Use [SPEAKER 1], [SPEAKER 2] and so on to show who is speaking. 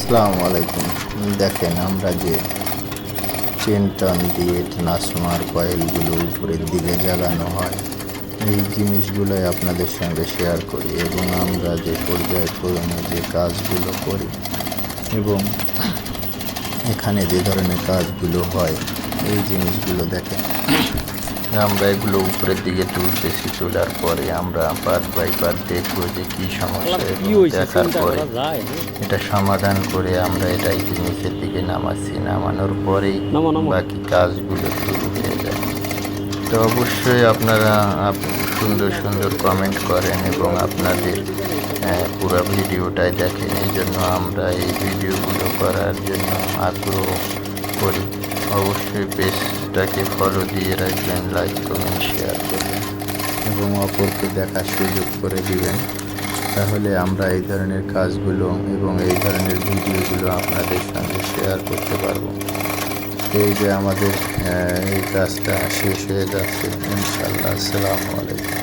[SPEAKER 1] আসসালামু আলাইকুম। দেখেন আমরা যে চেন টান দিয়ে ট্রান্সফরমার কয়েলগুলো উপরের দিকে জাগানো হয়, এই জিনিসগুলোই আপনাদের সঙ্গে শেয়ার করি এবং আমরা যে পর্যায়ক্রমে যে কাজগুলো করি এবং এখানে যে ধরনের কাজগুলো হয় এই জিনিসগুলো দেখেন। আমরা এগুলো উপরের দিকে তুলতেছি, তোলার পরে আমরা পার্ট বাই পার্ট দেখবো যে কী সমস্যা, এবং দেখার পরে এটা সমাধান করে আমরা এটাই নিচের দিকে নামাচ্ছি। নামানোর পরেই বাকি কাজগুলো শুরু হয়ে যায়। তো অবশ্যই আপনারা সুন্দর সুন্দর কমেন্ট করেন এবং আপনাদের পুরো ভিডিওটাই দেখেন। এই জন্য আমরা এই ভিডিওগুলো করার জন্য আগ্রহ করি। অবশ্যই পেজটাকে ফলো দিয়ে রাখবেন, লাইক কমেন্ট শেয়ার করবেন এবং অপরকে দেখার সুযোগ করে দিবেন। তাহলে আমরা এই ধরনের কাজগুলো এবং এই ধরনের ভিডিওগুলো আপনাদের সঙ্গে শেয়ার করতে পারবো। এই যে আমাদের এই কাজটা শেষ হয়ে যাচ্ছে ইনশাআল্লাহ। আসসালামু আলাইকুম।